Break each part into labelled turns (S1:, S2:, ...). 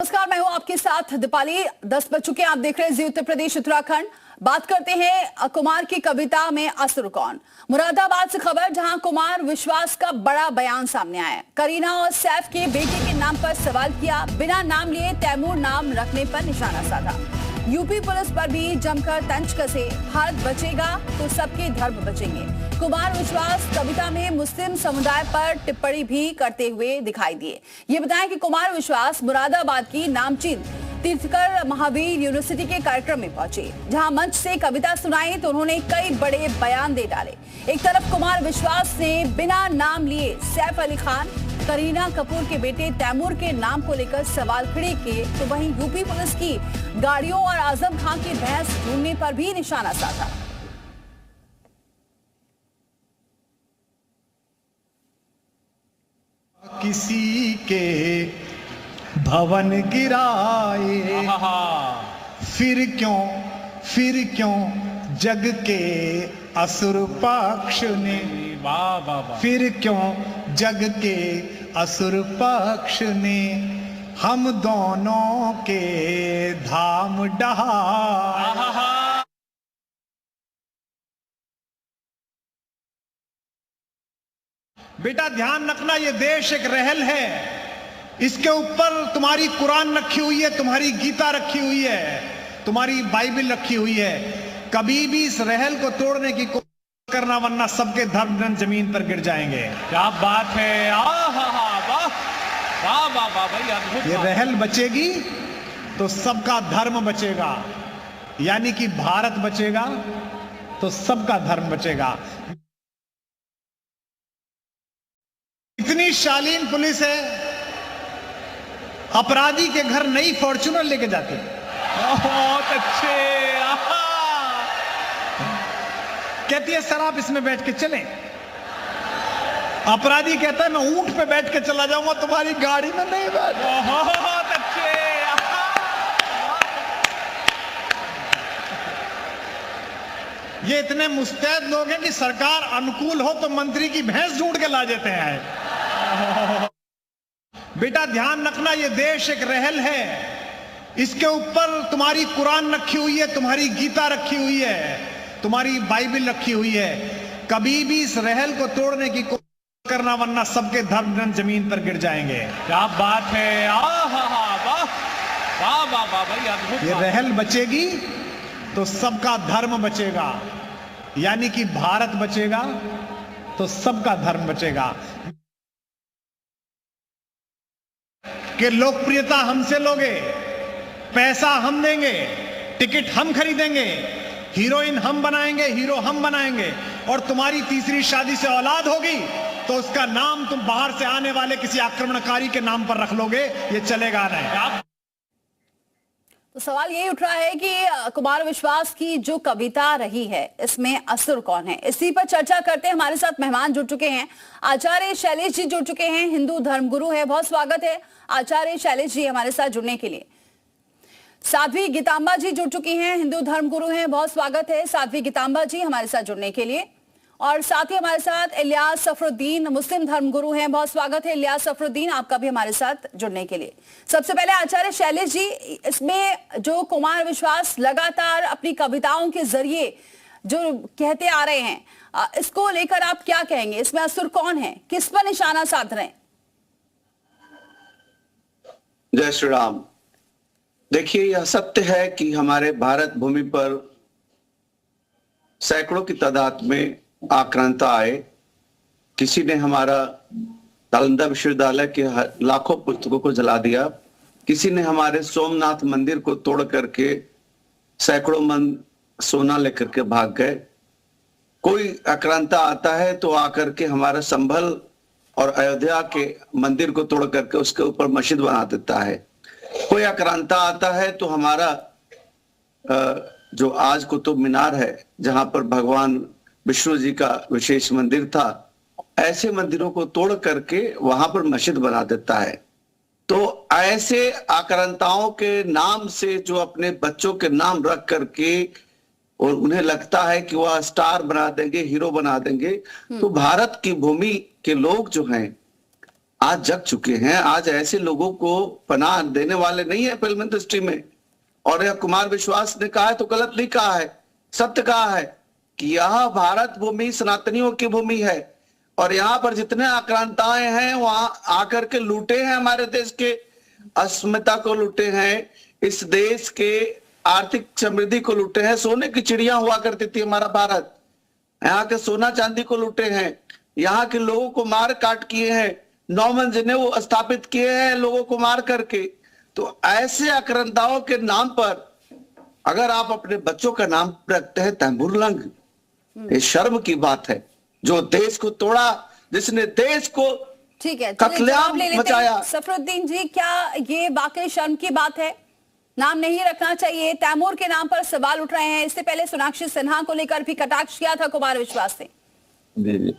S1: नमस्कार, मैं हूं आपके साथ दीपाली। 10 बज चुके हैं, आप देख रहे हैं जी उत्तर प्रदेश उत्तराखंड। बात करते हैं कुमार की कविता में असुर कौन। मुरादाबाद से खबर, जहां कुमार विश्वास का बड़ा बयान सामने आया। करीना और सैफ के बेटे के नाम पर सवाल किया, बिना नाम लिए तैमूर नाम रखने पर निशाना साधा। यूपी पुलिस पर भी जमकर तंज कसे, भारत बचेगा तो सबके धर्म बचेंगे। कुमार विश्वास कविता में मुस्लिम समुदाय पर टिप्पणी भी करते हुए दिखाई दिए। ये बताएं कि कुमार विश्वास मुरादाबाद की नामचीन तीर्थकर महावीर यूनिवर्सिटी के कार्यक्रम में पहुंचे, जहां मंच से कविता सुनाई तो उन्होंने कई बड़े बयान दे डाले। एक तरफ कुमार विश्वास ने बिना नाम लिए सैफ अली खान, करीना कपूर के बेटे तैमूर के नाम को लेकर सवाल खड़े किए, तो वहीं यूपी पुलिस की गाड़ियों और आजम खान की बहस ढूंढने पर भी निशाना साधा।
S2: किसी के भवन गिराए, फिर क्यों जग के असुर पक्ष ने, फिर क्यों जग के असुर पक्ष ने हम दोनों के धाम डहा। बेटा ध्यान रखना, ये देश एक रहल है, इसके ऊपर तुम्हारी कुरान रखी हुई है, तुम्हारी गीता रखी हुई है, तुम्हारी बाइबल रखी हुई है। कभी भी इस रहल को तोड़ने की कोशिश करना, वरना सबके धर्म जमीन पर गिर जाएंगे।
S3: क्या बात है, वाह वाह वाह भाई।
S2: ये रहल बचेगी तो सबका धर्म बचेगा, यानी कि भारत बचेगा तो सबका धर्म बचेगा। इतनी शालीन पुलिस है, अपराधी के घर नई फॉर्च्यूनर लेके जाती है।
S3: बहुत अच्छे।
S2: कहती है सर आप इसमें बैठ के चलें। अपराधी कहता है मैं ऊंट पे बैठ के चला जाऊंगा, तुम्हारी गाड़ी में नहीं बैठ।
S3: बहुत अच्छे।
S2: ये इतने मुस्तैद लोग हैं कि सरकार अनुकूल हो तो मंत्री की भैंस ढूंढ के ला देते हैं। बेटा ध्यान रखना, ये देश एक रहल है, इसके ऊपर तुम्हारी कुरान रखी हुई है, तुम्हारी गीता रखी हुई है, तुम्हारी बाइबल रखी हुई है। कभी भी इस रहल को तोड़ने की कोशिश करना, वरना सबके धर्म जमीन पर गिर जाएंगे।
S3: क्या बात है, वाह वाह वाह भाई।
S2: ये रहल बचेगी तो सबका धर्म बचेगा, यानी कि भारत बचेगा तो सबका धर्म बचेगा। कि लोकप्रियता हमसे लोगे, पैसा हम देंगे, टिकट हम खरीदेंगे, हीरोइन हम बनाएंगे, हीरो हम बनाएंगे, और तुम्हारी तीसरी शादी से औलाद होगी तो उसका नाम तुम बाहर से आने वाले किसी आक्रमणकारी के नाम पर रख लोगे, ये चलेगा नहीं।
S1: तो सवाल यही उठ रहा है कि कुमार विश्वास की जो कविता रही है, इसमें असुर कौन है। इसी पर चर्चा करते हैं। हमारे साथ मेहमान जुड़ चुके हैं, आचार्य शैलेश जी जुड़ चुके हैं, हिंदू धर्मगुरु है। बहुत स्वागत है आचार्य शैलेश जी हमारे साथ जुड़ने के लिए। साध्वी गीतांबा जी जुड़ चुकी हैं, हिंदू धर्मगुरु हैं। बहुत स्वागत है साध्वी गीतांबा जी हमारे साथ जुड़ने के लिए। और साथ ही हमारे साथ इलियास सफरुद्दीन, मुस्लिम धर्मगुरु हैं। बहुत स्वागत है इलियास सफरुद्दीन, आपका भी हमारे साथ जुड़ने के लिए। सबसे पहले आचार्य शैलेश जी, इसमें जो कुमार विश्वास लगातार अपनी कविताओं के जरिए जो कहते आ रहे हैं, इसको लेकर आप क्या कहेंगे? इसमें असुर कौन है, किस पर निशाना साध रहे हैं?
S4: जय श्री राम। देखिए, यह सत्य है कि हमारे भारत भूमि पर सैकड़ों की तादाद में आक्रांता आए। किसी ने हमारा नालंदा विश्वविद्यालय के लाखों पुस्तकों को जला दिया, किसी ने हमारे सोमनाथ मंदिर को तोड़ करके सैकड़ों मन सोना लेकर के भाग गए। कोई आक्रांता आता है तो आकर के हमारा संभल और अयोध्या के मंदिर को तोड़ करके उसके ऊपर मस्जिद बना देता है। कोई आक्रांता आता है तो हमारा जो आज कुतुब मीनार है, जहां पर भगवान विष्णु जी का विशेष मंदिर था, ऐसे मंदिरों को तोड़ करके वहां पर मस्जिद बना देता है। तो ऐसे आक्रांताओं के नाम से जो अपने बच्चों के नाम रख करके और उन्हें लगता है कि वह स्टार बना देंगे, हीरो बना देंगे, तो भारत की भूमि के लोग जो हैं आज जग चुके हैं। आज ऐसे लोगों को पनाह देने वाले नहीं है फिल्म इंडस्ट्री में। और यह कुमार विश्वास ने कहा है तो गलत नहीं कहा है, सत्य कहा है कि यह भारत भूमि सनातनियों की भूमि है और यहाँ पर जितने आक्रांताएं हैं वहां आकर के लूटे हैं, हमारे देश के अस्मिता को लूटे हैं, इस देश के आर्थिक समृद्धि को लूटे हैं। सोने की चिड़िया हुआ करती थी हमारा भारत, यहाँ के सोना चांदी को लूटे हैं, यहाँ के लोगों को मार काट किए हैं, 9 मंजिलें वो स्थापित किए हैं लोगों को मार करके। तो ऐसे आक्रांताओं के नाम पर अगर आप अपने बच्चों का नाम रखते हैं तैमूर लंग, ये शर्म की बात है। जो देश को तोड़ा, जिसने देश को
S1: ठीक है,
S4: कत्लेआम मचाया।
S1: सफरुद्दीन जी, क्या ये वाकई शर्म की बात है? नाम नहीं रखना चाहिए, तैमूर के नाम पर सवाल उठ रहे हैं। इससे पहले सोनाक्षी सिन्हा को लेकर भी कटाक्ष किया था कुमार विश्वास ने।
S5: जी,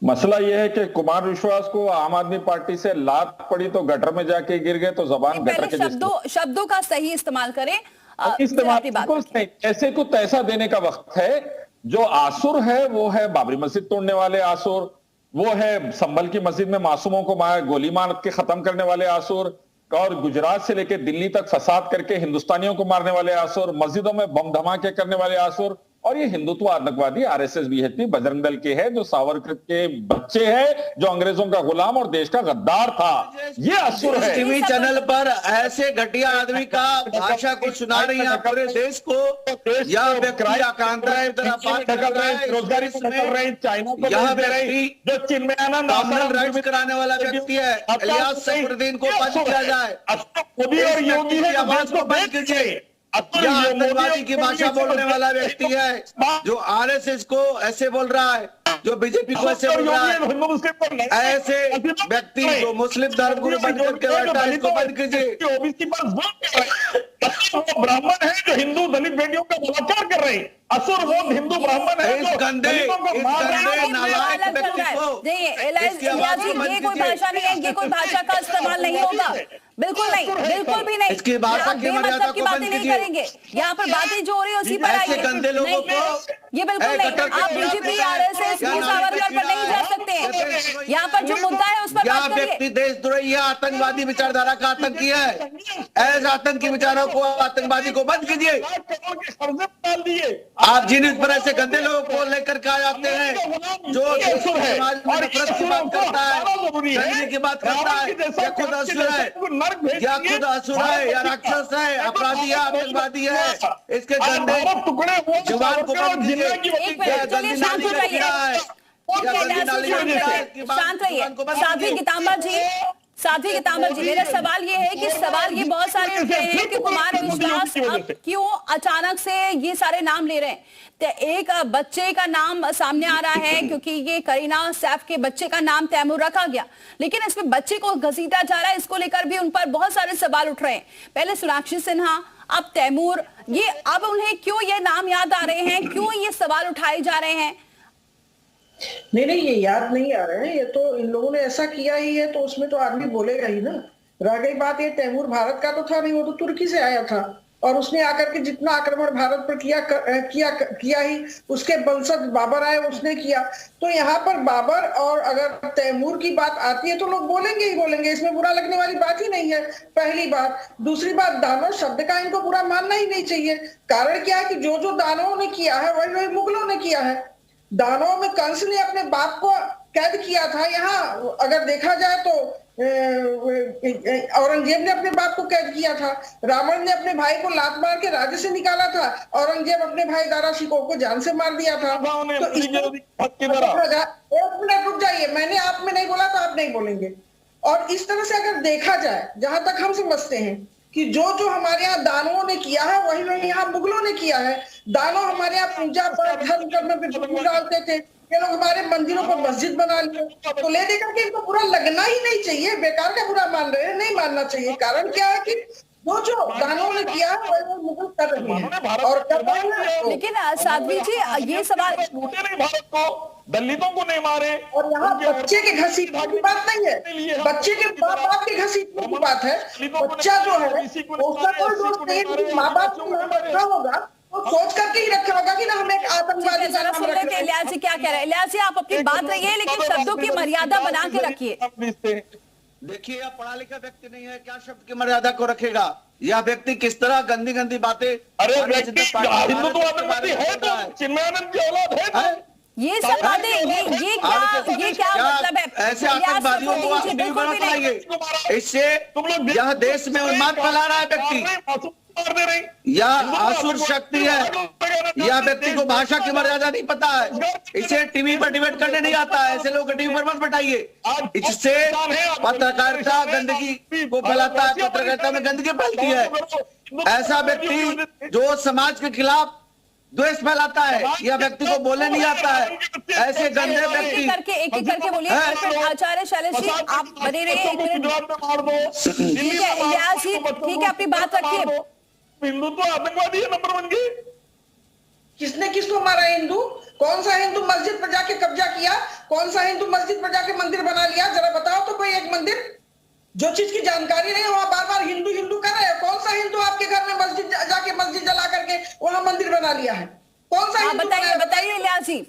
S5: मसला यह है कि कुमार विश्वास को आम आदमी पार्टी से लात पड़ी तो गटर में जाके गिर गए, तो जबान गटर के
S1: शब्दों का सही इस्तेमाल करें।
S5: ऐसे को तैसा देने का वक्त है। जो आसुर है वो है बाबरी मस्जिद तोड़ने वाले आसुर, वो है संभल की मस्जिद में मासूमों को गोली मार के खत्म करने वाले आसुर, और गुजरात से लेकर दिल्ली तक फसाद करके हिंदुस्तानियों को मारने वाले आसुर, मस्जिदों में बम धमाके करने वाले आसुर। और ये हिंदुत्व आतंकवादी आरएसएस बीजेपी बजरंग दल के है, जो सावरकर के बच्चे हैं, जो अंग्रेजों का गुलाम और देश का गद्दार था। ये असुर है।
S4: टीवी चैनल पर ऐसे घटिया आदमी का भाषा को सुना रही है पूरे देश को। यह व्यक्ति आकांक्षाएं
S5: रोजगारी को निकल रहे, चाइना को
S4: यह व्यक्ति
S5: जो चिन्मयानंद
S4: राइट्स कराने वाला व्यक्ति है। इलियास सफरुद्दीन को बंद किया जाए।
S5: मोदी और योगी है,
S4: आवाज को बंद कीजिए। आतंकवादी की भाषा बोलने वाला व्यक्ति है, जो आरएसएस को ऐसे बोल रहा है, जो बीजेपी को ऐसे बोल रहा है। ऐसे व्यक्ति जो मुस्लिम धर्म गुरु बन करके बैठा है, इसको बंद कीजिए।
S5: ओबीसी पर ब्राह्मण है जो हिंदू दलित बेटियों का बलात्कार कर रहे हैं। असुर वो हिंदू ब्राह्मण है
S4: इस गंदे नालायक व्यक्ति को
S1: ये कोई भाषा नहीं है, ये कोई भाषा का इस्तेमाल नहीं होगा, बिल्कुल नहीं, बिल्कुल भी नहीं।
S4: इसकी भाषा की मर्यादा
S1: की
S4: को
S1: बातें
S4: बंद
S1: नहीं
S4: कीजिए।
S1: करेंगे। यहाँ पर बातें जो हो रही है उसी पर
S4: ऐसे गंदे लोगों को
S1: ये बिल्कुल नहीं। आप बीजेपी आरएसएस सावरकर पर नहीं जा सकते हैं। यहाँ पर जो मुद्दा है उस पर
S4: यह
S1: बात करिए।
S4: व्यक्ति देशद्रोही है, आतंकवादी विचारधारा का आतंकी है। ऐसे आतंकी विचारों को, आतंकवादी को बंद कीजिए। आप जिन इस पर ऐसे गंदे लोगों को लेकर के आ जाते हैं, जो समाज में नफरत की बात करता है, गंदगी की बात करता है, या खुद असुर है, या खुद असुर है, या राक्षस है, अपराधी है, आतंकवादी है, इसके गंदे जुबान को बंद कीजिए।
S1: चलिए शांत हो जाइए, शांत रहिए। साध्वी गितांबर जी, मेरा सवाल ये है कि सवाल ये बहुत सारे उठे हैं कि कुमार विश्वास अब क्यों अचानक से ये सारे नाम ले रहे हैं। तो एक बच्चे का नाम सामने आ रहा है क्योंकि ये करीना सैफ के बच्चे का नाम तैमूर रखा गया, लेकिन इसमें बच्चे को घसीटा जा रहा है, इसको लेकर भी उन पर बहुत सारे सवाल उठ रहे हैं। पहले सोनाक्षी सिन्हा, अब तैमूर, ये अब उन्हें क्यों ये नाम याद आ रहे हैं, क्यों ये सवाल उठाए जा रहे हैं?
S6: नहीं, ये याद नहीं आ रहे हैं, ये तो इन लोगों ने ऐसा किया ही है, तो उसमें तो आदमी बोलेगा ही ना। रह गई बात, ये तैमूर भारत का तो था नहीं, वो तो तुर्की से आया था और उसने आकर के जितना आक्रमण भारत पर किया ही उसके वंशज बाबर आए, उसने किया। तो यहाँ पर बाबर और अगर तैमूर की बात आती है तो लोग बोलेंगे ही बोलेंगे, इसमें बुरा लगने वाली बात ही नहीं है, पहली बात। दूसरी बात, दानव शब्द का इनको बुरा मानना ही नहीं चाहिए। कारण क्या है कि जो दानवों ने किया है वही वही मुगलों ने किया है। दानवों में कंस ने अपने बाप को कैद किया था, यहाँ अगर देखा जाए तो औरंगजेब ने अपने बाप को कैद किया था, रावण ने अपने भाई को लात मार के राज्य से निकाला था, औरंगजेब अपने भाई दारा शिकोह को जान से मार दिया था। तो एक मिनट रुक जाइए, मैंने आप में नहीं बोला तो आप नहीं बोलेंगे। और इस तरह से अगर देखा जाए, जहां तक हम समझते हैं कि जो हमारे यहाँ दानवों ने किया है वही वही यहाँ मुगलों ने किया है। दानव हमारे यहाँ पूजा पर धर्म करने पे डालते थे, ये लोग हमारे मंदिरों को मस्जिद बना लिए, तो ले देकर के इनको बुरा लगना ही नहीं चाहिए। बेकार का बुरा मान रहे हैं, नहीं मानना चाहिए। कारण क्या है कि जो दानवों ने किया है वही मुगल कर रहे हैं और कर रहे हैं।
S1: लेकिन साध्वी जी, ये सवाल
S5: लूटे नहीं भारत को, दलितों को नहीं मारे,
S6: और यहाँ बच्चे के घसीटने की बात नहीं है, बच्चे के माँ बाप के घसीटने की बात है। बच्चा जो है उसका कोई दोष नहीं है, माँ बाप को रखा होगा तो सोच करके ही रखा होगा कि ना हमें एक आतंकवादी का नाम रख रहे हैं।
S1: इलियास जी क्या कह रहे हैं? इलियास जी, आप अपनी बात रहिए, लेकिन शब्दों की मर्यादा बना के रखिए।
S4: देखिए, यह पढ़ा लिखा व्यक्ति नहीं है, क्या शब्द की मर्यादा को रखेगा? यह व्यक्ति किस तरह गंदी गंदी बातें
S5: अरे
S4: भारतीय
S5: व्यक्ति
S4: जनता पार्टी
S5: हिंदुत्व
S4: के
S5: आतंकवादी
S4: बारे में
S5: है
S4: बोल रहा
S5: तो चिन्मयानंद की औलाद है
S4: हैं?
S5: तो
S1: ये सब बातें ये क्या मतलब है?
S4: ऐसे
S1: इलियास
S4: आतंकवादियों को
S1: सफरुद्दीन जी, बिल्कुल भी नहीं।
S4: बनाइए। इससे यह देश में उन्माद फैला रहा है व्यक्ति। यह आसुर शक्ति है। यह व्यक्ति को भाषा की मर्यादा नहीं पता है। इसे टीवी पर डिबेट करने नहीं आता है। ऐसे लोग टीवी पर मत बैठाइए। इससे पत्रकारिता गंदगी को फैलाता है, पत्रकारिता में गंदगी फैलती है। ऐसा व्यक्ति जो समाज के खिलाफ द्वेष फैलाता है, यह व्यक्ति को बोलने नहीं आता है। ऐसे गंदे व्यक्ति
S1: एक एक करके बोलिए। आचार्य शैलेश जी, आप बने रहिए एक मिनट। ठीक है इलियास जी, ठीक है, अपनी बात रखिए।
S5: हिंदुत्व आतंकवादी है नंबर 1 की।
S6: किसने किसको मारा? हिंदू? कौन सा हिंदू मस्जिद पर जाके कब्जा किया? कौन सा हिंदू मस्जिद पर जाके मंदिर बना लिया? जरा बताओ तो कोई एक मंदिर। जो चीज की जानकारी नहीं वहां बार बार हिंदू हिंदू कर रहे हैं। कौन सा हिंदू आपके घर में मस्जिद जाके मस्जिद जला करके वहां मंदिर बना लिया है? कौन सा हिंदू?
S1: बताइए बताइए इलियास जी,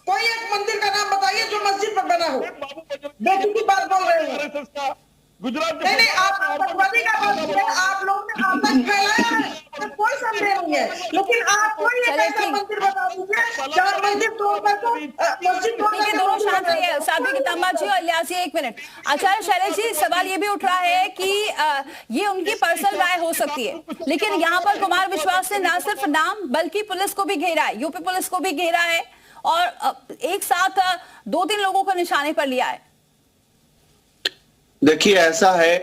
S6: कोई एक मंदिर का नाम बताइए जो मस्जिद पर बना हो। बेटी की बात बोल रहे हैं।
S5: गुजरात
S6: नहीं, आप आतंकवादी का बात किया, आप लोगों ने आतंक फैलाया है, तो कोई संदेह नहीं है। लेकिन आप कोई एक ऐसा मंदिर बता दीजिए जहाँ मस्जिद तोड़कर तो मस्जिद
S1: ठीक है, दोनों शांत रहिए। साध्वी कितांबा जी और इलियास जी, एक मिनट। आचार्य शैलेश जी, सवाल ये भी उठ रहा है कि ये उनकी पर्सनल राय हो सकती है, लेकिन यहाँ पर कुमार विश्वास ने न सिर्फ नाम बल्कि पुलिस को भी घेरा है, यूपी पुलिस को भी घेरा है और एक साथ 2-3 लोगों को निशाने पर लिया है।
S4: देखिए, ऐसा है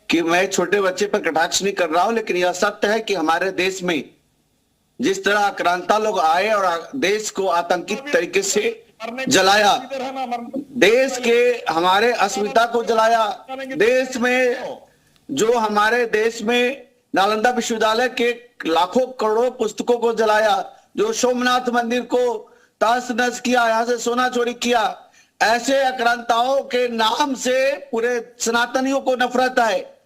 S4: कि मैं छोटे बच्चे पर कटाक्ष नहीं कर रहा हूं, लेकिन यह सत्य है कि हमारे देश में जिस तरह आक्रांता लोग आए और देश को आतंकित तरीके से जलाया, देश के हमारे अस्मिता को जलाया, देश में जो हमारे देश में नालंदा विश्वविद्यालय के लाखों करोड़ों पुस्तकों को जलाया, जो सोमनाथ मंदिर को तहस नहस किया, यहां से सोना चोरी किया, ऐसे आक्रांताओं के नाम से पूरे सनातनियों को नफरत है।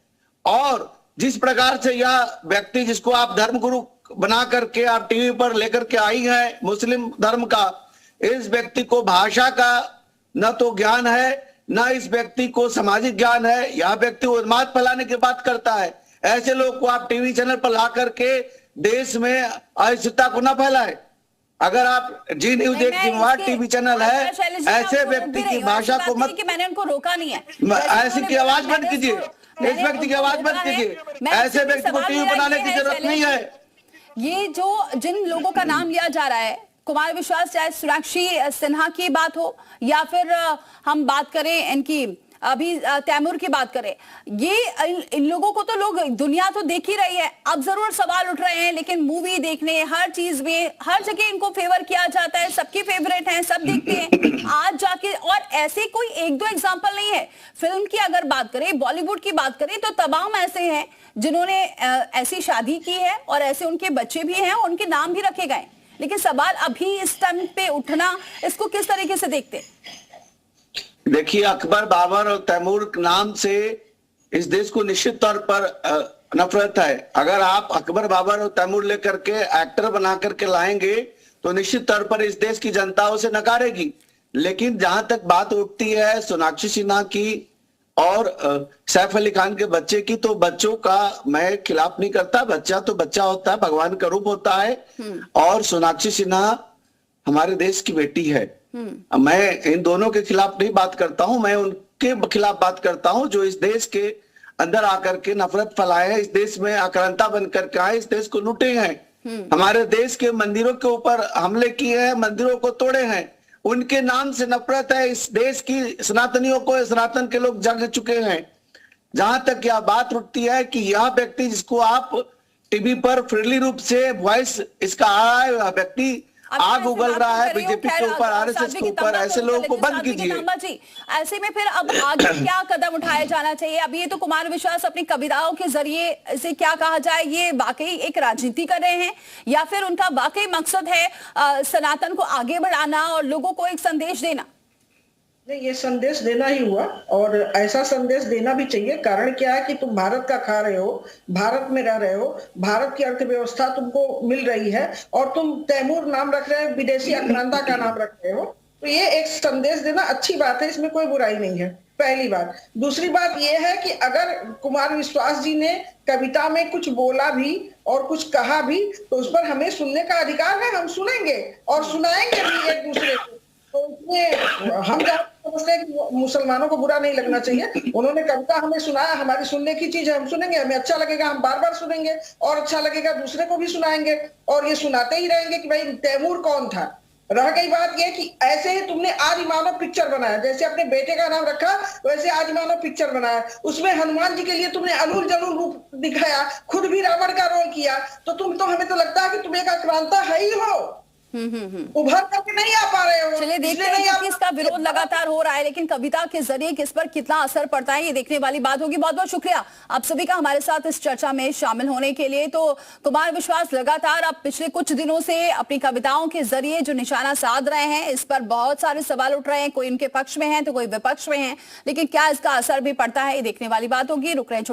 S4: और जिस प्रकार से यह व्यक्ति जिसको आप धर्मगुरु बना करके आप टीवी पर लेकर के आई हैं मुस्लिम धर्म का, इस व्यक्ति को भाषा का न तो ज्ञान है न इस व्यक्ति को सामाजिक ज्ञान है। यह व्यक्ति उन्माद फैलाने की बात करता है। ऐसे लोग को आप टीवी चैनल पर ला करके देश में अस्थिरता को न फैलाए। अगर आप जी न्यूज एक जिम्मेवार टीवी चैनल है, ऐसे व्यक्ति की भाषा को मत,
S1: मैंने उनको रोका नहीं है,
S4: ऐसी की आवाज बंद कीजिए, इस व्यक्ति की आवाज बंद कीजिए। ऐसे व्यक्ति को टीवी बनाने की जरूरत नहीं है।
S1: ये जो जिन लोगों का नाम लिया जा रहा है, कुमार विश्वास, चाहे सोनाक्षी सिन्हा की बात हो या फिर हम बात करें इनकी अभी तैमूर की बात करें, ये इन लोगों को तो लोग दुनिया तो देख ही रही है। अब जरूर सवाल उठ रहे हैं, लेकिन मूवी देखने हर चीज में हर जगह इनको फेवर किया जाता है, सबके फेवरेट हैं, सब देखते हैं आज जाके। और ऐसे कोई 1-2 एग्जांपल नहीं है। फिल्म की अगर बात करें, बॉलीवुड की बात करें, तो तमाम ऐसे हैं जिन्होंने ऐसी शादी की है और ऐसे उनके बच्चे भी हैं, उनके नाम भी रखे गए। लेकिन सवाल अभी इस टाइम पे उठना, इसको किस तरीके से देखते?
S4: देखिए, अकबर, बाबर और तैमूर नाम से इस देश को निश्चित तौर पर नफरत है। अगर आप अकबर, बाबर और तैमूर लेकर के एक्टर बना करके लाएंगे तो निश्चित तौर पर इस देश की जनता उसे नकारेगी। लेकिन जहां तक बात उठती है सोनाक्षी सिन्हा की और सैफ अली खान के बच्चे की, तो बच्चों का मैं खिलाफ नहीं करता। बच्चा तो बच्चा होता है, भगवान का रूप होता है। और सोनाक्षी सिन्हा हमारे देश की बेटी है। मैं इन दोनों के खिलाफ नहीं बात करता हूं, मैं उनके खिलाफ बात करता हूं जो इस देश के अंदर आकर के नफरत फैलाए हैं, इस देश में आक्रांता बनकर के आए, इस देश को लूटे हैं, हमारे देश के मंदिरों के ऊपर हमले किए हैं, मंदिरों को तोड़े हैं। उनके नाम से नफरत है। इस देश की सनातनियों को, सनातन के लोग जग चुके हैं। जहां तक यह बात उठती है कि यह व्यक्ति जिसको आप टीवी पर फ्रीली रूप से वॉइस इसका आ रहा है, वह व्यक्ति आग उगल रहा है बीजेपी के ऊपर, आरएसएस के ऊपर। ऐसे लोगों को बंद कीजिए।
S1: ऐसे में फिर अब आगे क्या कदम उठाया जाना चाहिए? अब ये तो कुमार विश्वास अपनी कविताओं के जरिए इसे क्या कहा जाए, ये वाकई एक राजनीति कर रहे हैं या फिर उनका वाकई मकसद है सनातन को आगे बढ़ाना और लोगों को एक संदेश देना?
S6: नहीं, ये संदेश देना ही हुआ और ऐसा संदेश देना भी चाहिए। कारण क्या है कि तुम भारत का खा रहे हो, भारत में रह रहे हो, भारत की अर्थव्यवस्था तुमको मिल रही है और तुम तैमूर नाम रख रहे हो, विदेशी आक्रांता का नाम रख रहे हो। तो ये एक संदेश देना अच्छी बात है, इसमें कोई बुराई नहीं है। पहली बात। दूसरी बात यह है कि अगर कुमार विश्वास जी ने कविता में कुछ बोला भी और कुछ कहा भी तो उस पर हमें सुनने का अधिकार है, हम सुनेंगे और सुनाएंगे भी एक दूसरे को। तो इसमें हम समझते हैं कि मुसलमानों को बुरा नहीं लगना चाहिए। उन्होंने कविता हमें सुनाया, हमारी सुनने की चीज है, हम सुनेंगे, हमें अच्छा लगेगा, हम बार बार सुनेंगे और अच्छा लगेगा दूसरे को भी सुनाएंगे और ये सुनाते ही रहेंगे कि भाई तैमूर कौन था। रह गई बात यह कि ऐसे ही तुमने आदि मानव पिक्चर बनाया, जैसे अपने बेटे का नाम रखा वैसे आदि मानव पिक्चर बनाया, उसमें हनुमान जी के लिए तुमने अलूल जलूल रूप दिखाया, खुद भी रावण का रोल किया। तो तुम तो हमें तो लगता है कि तुम एक आक्रांता है ही हो, उभर करके नहीं आ पा रहे हो।
S1: चलिए देखते हैं कि इसका विरोध लगातार हो रहा है, लेकिन कविता के जरिए किस पर कितना असर पड़ता है ये देखने वाली बात होगी। बहुत बहुत शुक्रिया आप सभी का हमारे साथ इस चर्चा में शामिल होने के लिए। तो कुमार विश्वास लगातार अब पिछले कुछ दिनों से अपनी कविताओं के जरिए जो निशाना साध रहे हैं, इस पर बहुत सारे सवाल उठ रहे हैं, कोई उनके पक्ष में है तो कोई विपक्ष में है, लेकिन क्या इसका असर भी पड़ता है ये देखने वाली बात होगी। रुक रहे हैं